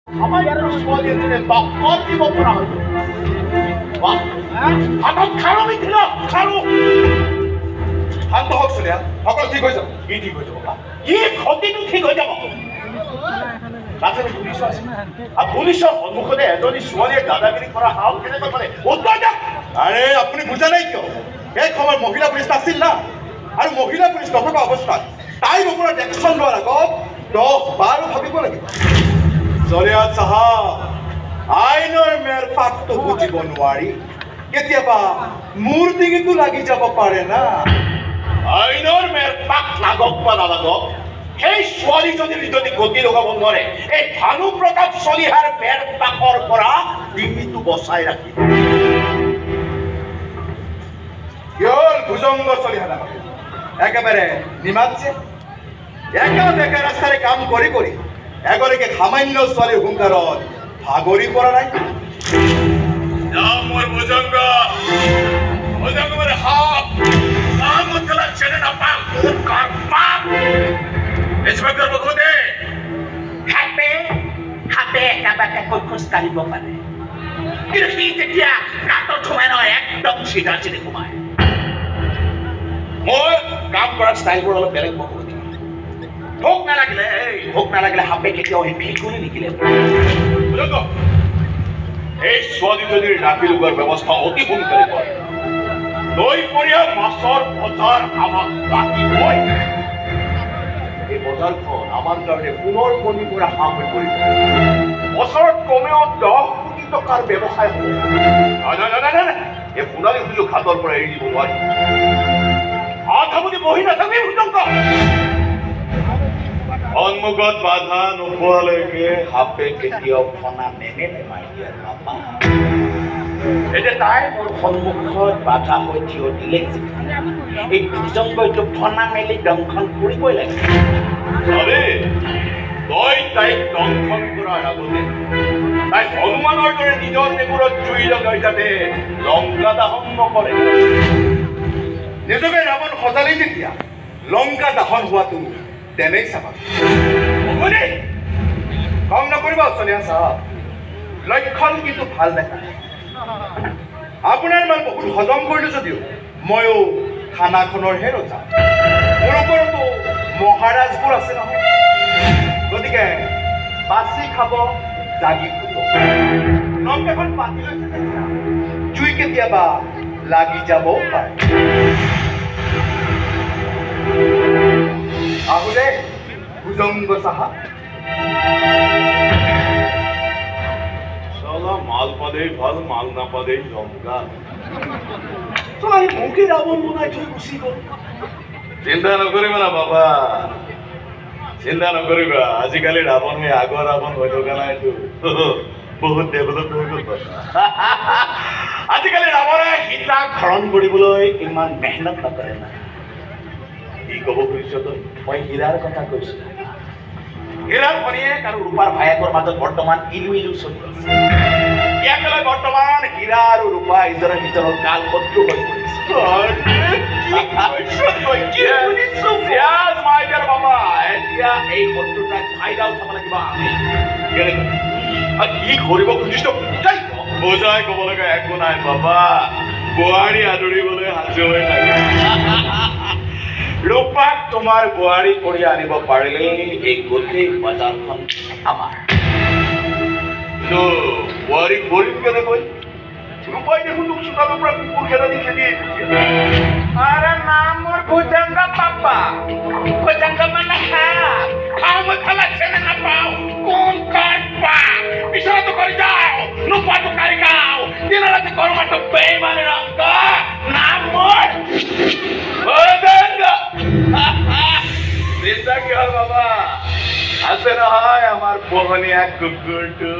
সামান্য ছোৱালী এজনীয়ে টক্কৰ দিব পৰা হৈ গ'ল। হাতত খাৰু মিঠিল খাৰু। শান্ত হওক চলিয়া, সকলো ঠিক হৈ যাব। কি ঠিক হৈ যাব? কি ক্ষতিটো ঠিক হৈ যাব? পুলিচৰ সন্মুখতে এজনী ছোৱালীয়ে দাদাগিৰি কৰা সাহস কেনেকৈ কৰে? উত্তৰ দিয়ক। আৰে আপুনি বুজা নাই কিয়? সেই সময়ত মহিলা পুলিচ নাছিল না, আৰু মহিলা পুলিচ নথকা অৱস্থাত তাইৰ ওপৰত একশ্যন লোৱাৰ আগত 10-12 ভাবিব লাগিব। চলিয়া চাহাব, আইনৰ মেৰ পাকটো বুজিব নোৱাৰি কেতিয়াবা মোৰ ডিঙিটো লাগি যাব পাৰে না। আইনৰ মেৰ পাক লাগক বা নালাগক, সেই ছোৱালীজনীৰ যদি গতি লগাব নোৱাৰে, এই ভানু প্ৰতাপ চলিহাৰ মেৰ পাকৰ পৰা ডিঙিটো বচাই ৰাখিব। কেৱল ভুজংগ চলিহা নাপায়, একেবাৰে নিমাতছে একা বেকা ৰাস্তাৰে কাম কৰি কৰি এগৰাকী সামান্য ছোৱালীৰ হুংকাৰত ভাগৰি পৰা নাই। মোৰ ভুজংগ মানে সাপ, নাম উঠলা চেনে নাপাম, কাৰ পাপ। ইন্সপেক্টৰ বসুদে, সাপে একাবাকাকৈ খোজ কাঢ়িব পাৰে, কিন্তু সি তেতিয়া গাঁতত সোমাই নহয়, একদম চিধা চিধি সোমায়। মই কাম কৰা ষ্টাইলবোৰ অলপ বেলেগ বসুদ। ভোক নালাগিলে সাপে কেতিয়াও ভেকুৰি নিকিলে। এই ছোৱালীজনীৰ ৰাতি লগোৱাৰ ব্যৱস্থা অতি সোনকালে কৰে। নৈপৰীয়া মাছৰ বজাৰ আমাক লাগিবই। এই বজাৰখন আমাৰ কাৰণে পুনৰ কণী পৰা হাঁহ হৈ পৰিব। বছৰত কমেও 10 কোটি টকাৰ ব্যৱসায় হ'ব। নাই, এই সোণালী সুযোগ হাতৰ পৰা এৰি দিব নোৱাৰি। আপুনি বহি নাথাকিব ভুজংগ। সন্মুখত বাধা নোপোৱালৈকে সাপে কেতিয়াও ফনা নেমেলে মাই দিয়া পাপা। এতিয়া তাই মোৰ সন্মুখত বাধা হৈ থিয় দিলে এই ভুজংগটো ফনা মেলি দংশন কৰিবই লাগে। তই তাইক দংশন কৰাৰ আগতে তাই হনুমানৰ দৰে নিজৰ নেগুৰত জুই লগাই যাতে লংকা দাহন নকৰে। নিজকে ৰাৱণ সজালি যেতিয়া লংকা দাহন হোৱাটো তেনেই চাবা। খং নকৰিব চলিয়া চাহাব, লক্ষণ কিন্তু ভাল দেখা। আপোনাৰ ইমান বহুত হজম কৰিলো যদিও ময়ো খানাখনৰহে ৰজা। মোৰ ওপৰতো মহাৰাজবোৰ আছে নহয়, গতিকে বাচি খাব, জাগি শুব। লংকাখন পাতি লৈছে যেতিয়া জুই কেতিয়াবা লাগি যাবও পাৰে। আহোদে ভুজংগ চাহাব। মাল পালেই ভাল, মাল নাপালেই লংকা। মোকে ৰাৱণ বনাই থৈ গুচি গ'ল। চিন্তা নকৰিবা না বাবা, চিন্তা নকৰিবা। আজিকালি ৰাৱণ হৈ আগৰ ৰাৱণ হৈ থকা নাইতো, বহুত ডেভেলপ হৈ গ'ল। আজিকালি ৰাৱণে সীতাক হৰণ কৰিবলৈ ইমান মেহনত নকৰে না। কি ক'ব খুজিছ তই? মই হীৰাৰ কথা কৈছো। হীৰাৰ ভনীয়েক আৰু ৰূপাৰ ভায়েকৰ মাজত বৰ্তমান ইলু চলি আছে। ইয়াকে লৈ বৰ্তমান হীৰা আৰু ৰূপা ইজনে সিজনৰ কাল শত্ৰু হৈ পৰিছে। এতিয়া এই শত্ৰুতাক ফাইদা উঠাব লাগিব আমি। কি কৰিব খুজিছ বুজাই ক'ব লগা একো নাই বাবা। বোৱাৰী আদৰিবলৈ সাজু হৈ থাকে। ৰূপাক তোমাৰ বোৱাৰী কৰি আনিব পাৰিলে এই গোটেই বজাৰখন আমাৰ। বোৱাৰী কৰিম কেনেকৈ? ৰূপাই দেখোন তোক চোতালৰ পৰা কুকুৰ খেদা দি খেদি আৰে নাম মোৰ ভুজংগ পাপা। ভুজংগ মানে সাপ। খাওঁ মই খালা চেনে নাপাওঁ, কোন কাৰ পাপ। বিচৰাটো কৰি যাওঁ, নোপোৱাটো কাঢ়ি খাওঁ। দিন ৰাতি কৰ্মটো বেইমানে ৰংগ। নাম মোৰ ভুজংগ। চিন্তা কি হ'ল বাবা? আছে নহয় আমাৰ পোহনীয়া কুকুৰটো।